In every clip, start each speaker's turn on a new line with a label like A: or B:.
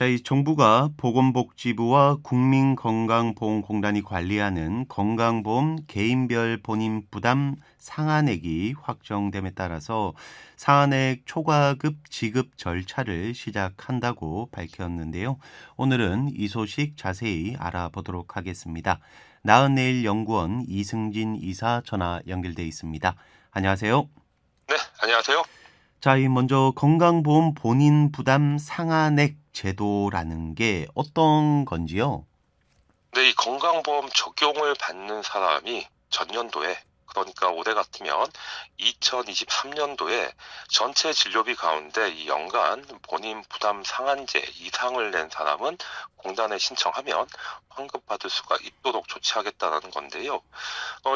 A: 이 정부가 보건복지부와 국민건강보험공단이 관리하는 건강보험 개인별 본인 부담 상한액이 확정됨에 따라서 상한액 초과급 지급 절차를 시작한다고 밝혔는데요. 오늘은 이 소식 자세히 알아보도록 하겠습니다. 나은내일 연구원 이승진 이사 전화 연결돼 있습니다. 안녕하세요.
B: 네, 안녕하세요.
A: 이 먼저 건강보험 본인 부담 상한액 제도라는 게 어떤 건지요?
B: 네, 이 건강보험 적용을 받는 사람이 전년도에, 그러니까 올해 같으면 2023년도에 전체 진료비 가운데 이 연간 본인 부담 상한제 이상을 낸 사람은 공단에 신청하면 환급받을 수가 있도록 조치하겠다는 건데요.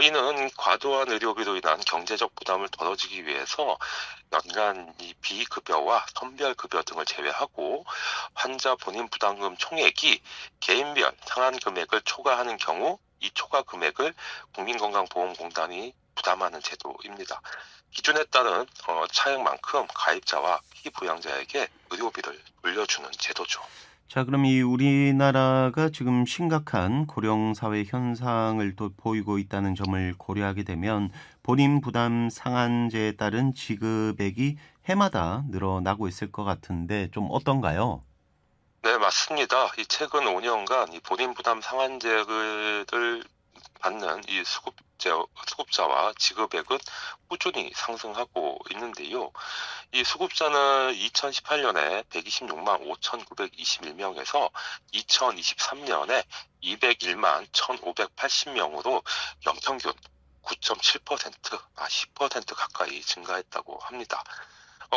B: 이는 과도한 의료비로 인한 경제적 부담을 덜어주기 위해서 연간 이 비급여와 선별급여 등을 제외하고 환자 본인 부담금 총액이 개인별 상한 금액을 초과하는 경우 이 초과 금액을 국민건강보험공단이 부담하는 제도입니다. 기준에 따른 차액만큼 가입자와 피부양자에게 의료비를 돌려주는 제도죠.
A: 그럼 이 우리나라가 지금 심각한 고령사회 현상을 또 보이고 있다는 점을 고려하게 되면 본인 부담 상한제에 따른 지급액이 해마다 늘어나고 있을 것 같은데 좀 어떤가요?
B: 네, 맞습니다. 이 최근 5년간 이 본인 부담 상한제를 받는 이 수급자와 지급액은 꾸준히 상승하고 있는데요. 이 수급자는 2018년에 126만 5,921명에서 2023년에 201만 1,580명으로 연평균 9.7%, 10% 가까이 증가했다고 합니다.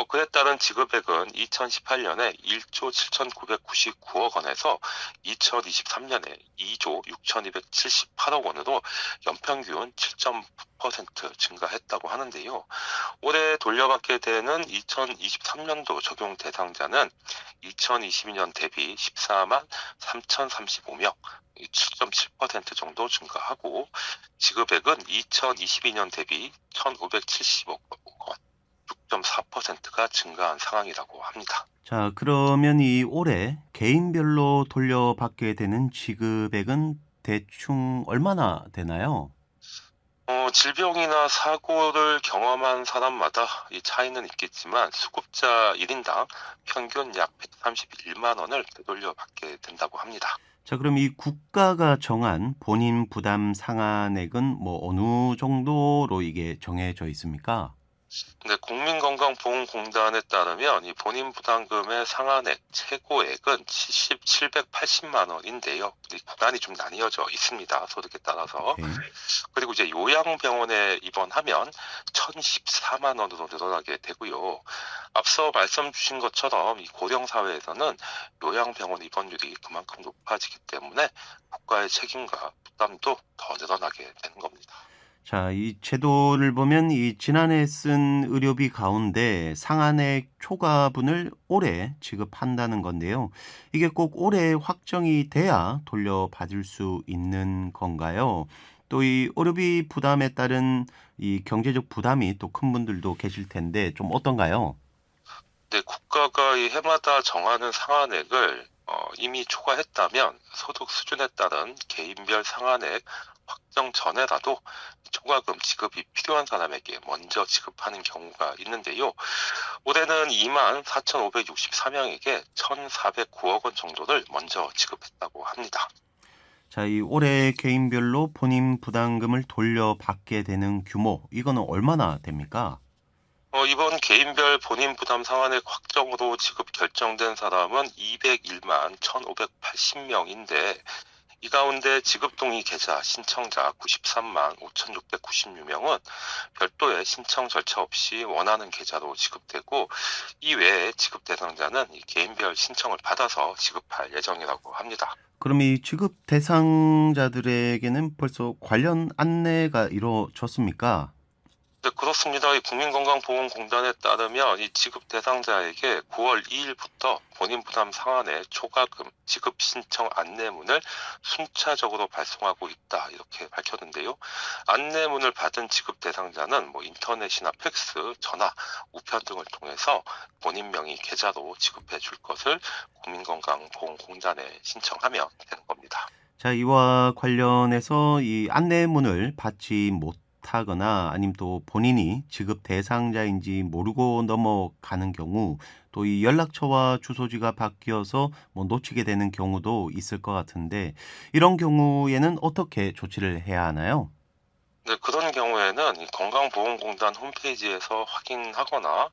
B: 그에 따른 지급액은 2018년에 1조 7,999억 원에서 2023년에 2조 6,278억 원으로 연평균 7.9% 증가했다고 하는데요. 올해 돌려받게 되는 2023년도 적용 대상자는 2022년 대비 14만 3,035명, 7.7% 정도 증가하고 지급액은 2022년 대비 1,570억 원, 6.4%가 증가한 상황이라고 합니다.
A: 그러면 이 올해 개인별로 돌려받게 되는 지급액은 대충 얼마나 되나요?
B: 질병이나 사고를 경험한 사람마다 이 차이는 있겠지만 수급자 1인당 평균 약 131만 원을 되돌려받게 된다고 합니다.
A: 그럼 이 국가가 정한 본인 부담 상한액은 어느 정도로 이게 정해져 있습니까?
B: 네, 국민건강보험공단에 따르면 이 본인 부담금의 상한액 최고액은 780만 원인데요. 이 구간이 좀 나뉘어져 있습니다. 소득에 따라서.
A: 오케이.
B: 그리고 이제 요양병원에 입원하면 1,014만 원으로 늘어나게 되고요. 앞서 말씀 주신 것처럼 이 고령사회에서는 요양병원 입원율이 그만큼 높아지기 때문에 국가의 책임과 부담도 더 늘어나게 되는 겁니다.
A: 이 제도를 보면 이 지난해 쓴 의료비 가운데 상한액 초과분을 올해 지급한다는 건데요. 이게 꼭 올해 확정이 돼야 돌려받을 수 있는 건가요? 또 이 의료비 부담에 따른 이 경제적 부담이 또 큰 분들도 계실 텐데 좀 어떤가요?
B: 네, 국가가 이 해마다 정하는 상한액을 이미 초과했다면 소득 수준에 따른 개인별 상한액 확정 전에라도 초과금 지급이 필요한 사람에게 먼저 지급하는 경우가 있는데요. 올해는 2만 4,564명에게 1,409억 원 정도를 먼저 지급했다고 합니다.
A: 이 올해 개인별로 본인 부담금을 돌려받게 되는 규모, 이거는 얼마나 됩니까?
B: 이번 개인별 본인 부담 상한액 확정으로 지급 결정된 사람은 201만 1,580명인데 이 가운데 지급동의 계좌 신청자 93만 5,696명은 별도의 신청 절차 없이 원하는 계좌로 지급되고 이 외에 지급 대상자는 이 개인별 신청을 받아서 지급할 예정이라고 합니다.
A: 그럼 이 지급 대상자들에게는 벌써 관련 안내가 이루어졌습니까?
B: 네, 그렇습니다. 이 국민건강보험공단에 따르면 이 지급 대상자에게 9월 2일부터 본인 부담 상한의 초과금 지급 신청 안내문을 순차적으로 발송하고 있다. 이렇게 밝혔는데요. 안내문을 받은 지급 대상자는 인터넷이나 팩스, 전화, 우편 등을 통해서 본인 명의 계좌로 지급해 줄 것을 국민건강보험공단에 신청하면 되는 겁니다.
A: 자, 이와 관련해서 이 안내문을 받지 못하거나 아니면 또 본인이 지급 대상자인지 모르고 넘어가는 경우 또 이 연락처와 주소지가 바뀌어서 놓치게 되는 경우도 있을 것 같은데 이런 경우에는 어떻게 조치를 해야 하나요?
B: 네, 그런 경우에는 이 건강보험공단 홈페이지에서 확인하거나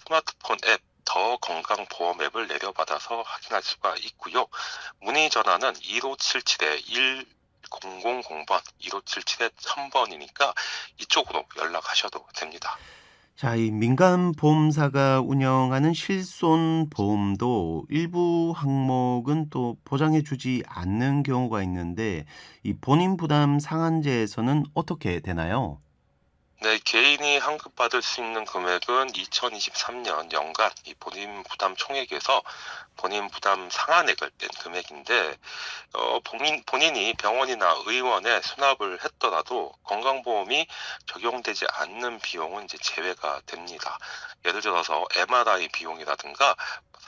B: 스마트폰 앱 더 건강보험 앱을 내려받아서 확인할 수가 있고요. 문의 전화는 1577-1000번, 1577-1000번이니까 이쪽으로 연락하셔도 됩니다.
A: 자, 이 민간 보험사가 운영하는 실손 보험도 일부 항목은 또 보장해 주지 않는 경우가 있는데 이 본인 부담 상한제에서는 어떻게 되나요?
B: 네, 개인이 환급받을 수 있는 금액은 2023년 연간 이 본인 부담 총액에서 본인 부담 상한액을 뺀 금액인데, 본인이 병원이나 의원에 수납을 했더라도 건강보험이 적용되지 않는 비용은 이제 제외가 됩니다. 예를 들어서 MRI 비용이라든가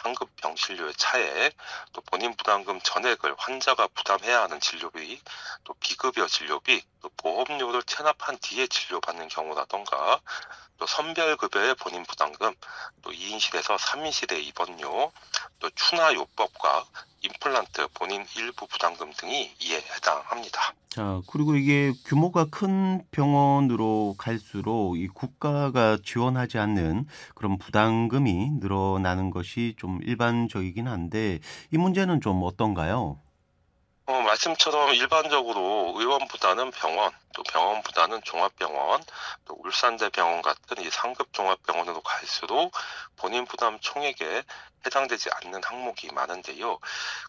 B: 상급 병실료의 차액, 또 본인 부담금 전액을 환자가 부담해야 하는 진료비, 또 비급여 진료비, 또 보험료를 체납한 뒤에 진료받는 경우라던가, 또 선별급여의 본인 부담금, 또 2인실에서 3인실의 입원료, 또 추나요법과 임플란트 본인 일부 부담금 등이 이에 해당합니다.
A: 자, 그리고 이게 규모가 큰 병원으로 갈수록 이 국가가 지원하지 않는 그런 부담금이 늘어나는 것이 좀 일반적이긴 한데 이 문제는 좀 어떤가요?
B: 말씀처럼 일반적으로 의원보다는 병원, 또 병원보다는 종합병원, 또 울산대병원 같은 이 상급 종합병원으로 갈수록 본인 부담 총액에 해당되지 않는 항목이 많은데요.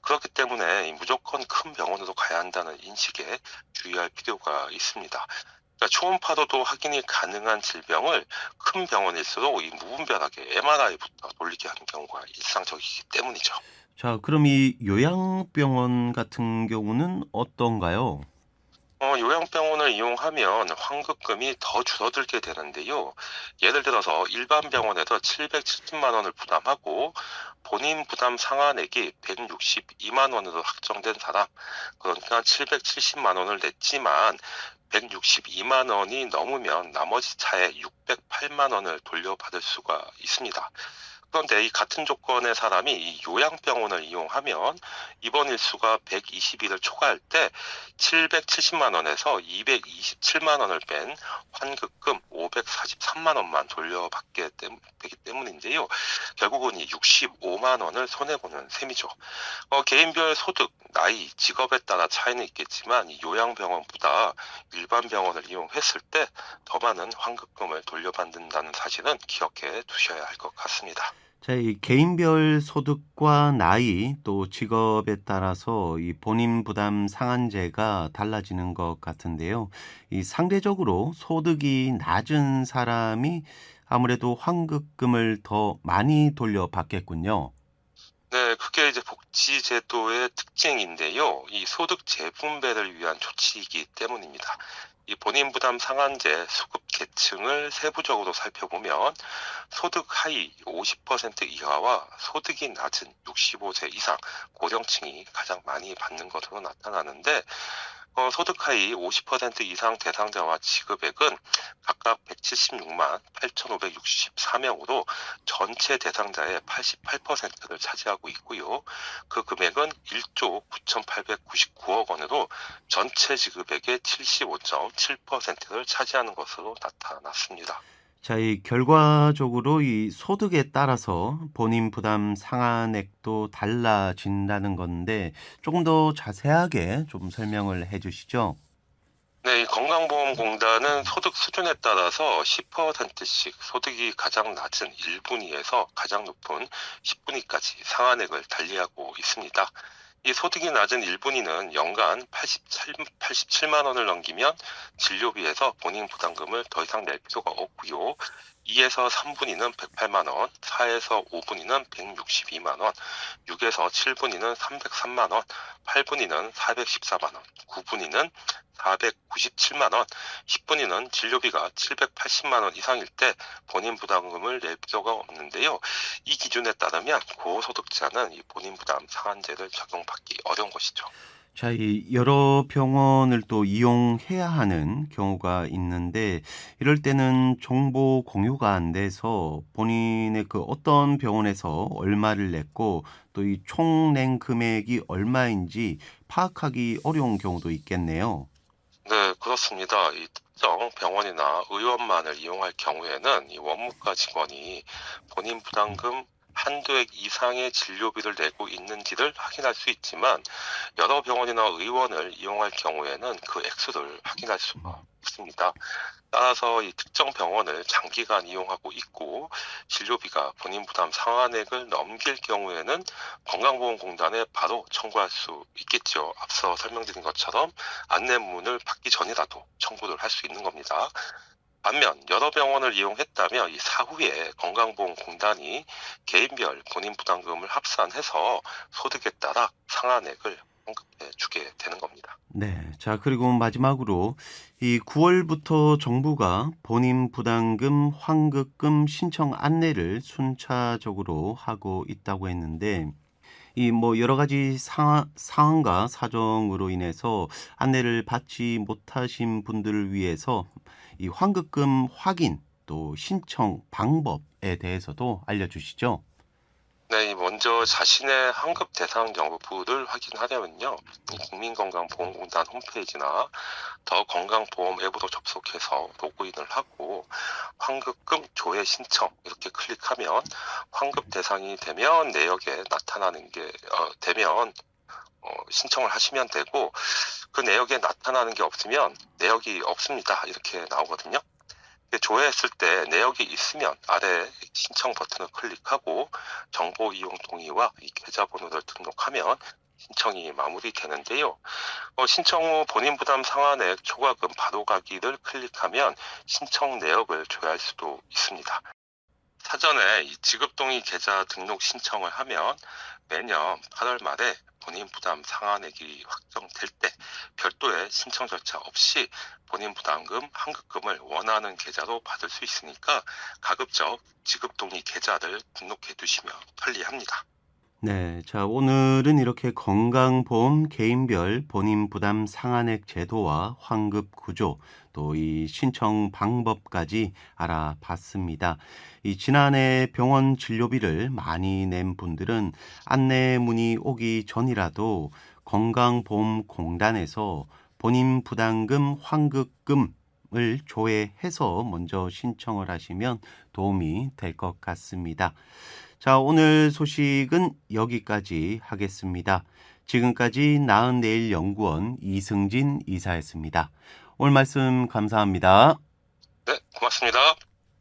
B: 그렇기 때문에 이 무조건 큰 병원으로 가야 한다는 인식에 주의할 필요가 있습니다. 그러니까 초음파로도 확인이 가능한 질병을 큰 병원일수록 이 무분별하게 MRI부터 돌리게 하는 경우가 일상적이기 때문이죠.
A: 자, 그럼 이 요양병원 같은 경우는 어떤가요?
B: 요양병원을 이용하면 환급금이 더 줄어들게 되는데요. 예를 들어서 일반 병원에서 770만 원을 부담하고 본인 부담 상한액이 162만 원으로 확정된 사람, 그러니까 770만 원을 냈지만 162만 원이 넘으면 나머지 차에 608만 원을 돌려받을 수가 있습니다. 그런데 이 같은 조건의 사람이 이 요양병원을 이용하면 입원 일수가 120일을 초과할 때 770만 원에서 227만 원을 뺀 환급금 543만 원만 돌려받게 되기 때문인데요. 결국은 이 65만 원을 손해보는 셈이죠. 개인별 소득, 나이, 직업에 따라 차이는 있겠지만 이 요양병원보다 일반 병원을 이용했을 때 더 많은 환급금을 돌려받는다는 사실은 기억해 두셔야 할 것 같습니다.
A: 자, 이 개인별 소득과 나이 또 직업에 따라서 이 본인 부담 상한제가 달라지는 것 같은데요. 이 상대적으로 소득이 낮은 사람이 아무래도 환급금을 더 많이 돌려받겠군요.
B: 네, 그게 이제 복지제도의 특징인데요. 이 소득 재분배를 위한 조치이기 때문입니다. 이 본인 부담 상한제 수급 계층을 세부적으로 살펴보면 소득 하위 50% 이하와 소득이 낮은 65세 이상 고령층이 가장 많이 받는 것으로 나타나는데 소득 하위 50% 이상 대상자와 지급액은 각각 176만 8,564명으로 전체 대상자의 88%를 차지하고 있고요. 그 금액은 1조 9,899억 원으로 전체 지급액의 75.7%를 차지하는 것으로 나타났습니다.
A: 자, 이 결과적으로 이 소득에 따라서 본인 부담 상한액도 달라진다는 건데 조금 더 자세하게 좀 설명을 해 주시죠.
B: 네, 이 건강보험공단은 소득 수준에 따라서 10%씩 소득이 가장 낮은 1분위에서 가장 높은 10분위까지 상한액을 달리하고 있습니다. 이 소득이 낮은 1분위는 연간 87만 원을 넘기면 진료비에서 본인 부담금을 더 이상 낼 필요가 없고요. 2에서 3분위는 108만 원, 4에서 5분위는 162만 원, 6에서 7분위는 303만 원, 8분위는 414만 원, 9분위는 497만 원, 10분위는 진료비가 780만 원 이상일 때 본인 부담금을 낼 필요가 없는데요. 이 기준에 따르면 고소득자는 이 본인 부담 상한제를 적용받기 어려운 것이죠.
A: 자, 이 여러 병원을 또 이용해야 하는 경우가 있는데 이럴 때는 정보 공유가 안 돼서 본인의 그 어떤 병원에서 얼마를 냈고 또 이 총 낸 금액이 얼마인지 파악하기 어려운 경우도 있겠네요.
B: 네, 그렇습니다. 이 특정 병원이나 의원만을 이용할 경우에는 이 원무과 직원이 본인 부담금 한도액 이상의 진료비를 내고 있는지를 확인할 수 있지만 여러 병원이나 의원을 이용할 경우에는 그 액수를 확인할 수가 없습니다. 따라서 이 특정 병원을 장기간 이용하고 있고 진료비가 본인 부담 상한액을 넘길 경우에는 건강보험공단에 바로 청구할 수 있겠죠. 앞서 설명드린 것처럼 안내문을 받기 전이라도 청구를 할 수 있는 겁니다. 반면 여러 병원을 이용했다면 이 사후에 건강보험공단이 개인별 본인 부담금을 합산해서 소득에 따라 상한액을 환급해 주게 되는 겁니다.
A: 네. 자, 그리고 마지막으로 이 9월부터 정부가 본인 부담금 환급금 신청 안내를 순차적으로 하고 있다고 했는데 이 뭐 여러 가지 상황과 사정으로 인해서 안내를 받지 못하신 분들을 위해서 이 환급금 확인 또 신청 방법에 대해서도 알려주시죠.
B: 네, 먼저 자신의 환급 대상 여부를 확인하려면요, 이 국민건강보험공단 홈페이지나 더 건강보험 앱으로 접속해서 로그인을 하고 환급금 조회 신청 이렇게 클릭하면 환급 대상이 되면 내역에 나타나는 게 되면 신청을 하시면 되고 그 내역에 나타나는 게 없으면 내역이 없습니다 이렇게 나오거든요. 조회했을 때 내역이 있으면 아래 신청 버튼을 클릭하고 정보 이용 동의와 이 계좌번호를 등록하면 신청이 마무리되는데요. 신청 후 본인 부담 상한액 초과금 바로 가기를 클릭하면 신청 내역을 조회할 수도 있습니다. 사전에 이 지급동의 계좌 등록 신청을 하면 매년 8월 말에 본인 부담 상한액이 확정될 때 별도의 신청 절차 없이 본인 부담금 환급금을 원하는 계좌로 받을 수 있으니까 가급적 지급동의 계좌를 등록해 두시면 편리합니다.
A: 네. 자, 오늘은 이렇게 건강보험 개인별 본인 부담 상한액 제도와 환급 구조, 또 이 신청 방법까지 알아봤습니다. 이 지난해 병원 진료비를 많이 낸 분들은 안내문이 오기 전이라도 건강보험공단에서 본인 부담금 환급금을 조회해서 먼저 신청을 하시면 도움이 될 것 같습니다. 자, 오늘 소식은 여기까지 하겠습니다. 지금까지 나은 내일 연구원 이승진 이사였습니다. 오늘 말씀 감사합니다.
B: 네, 고맙습니다.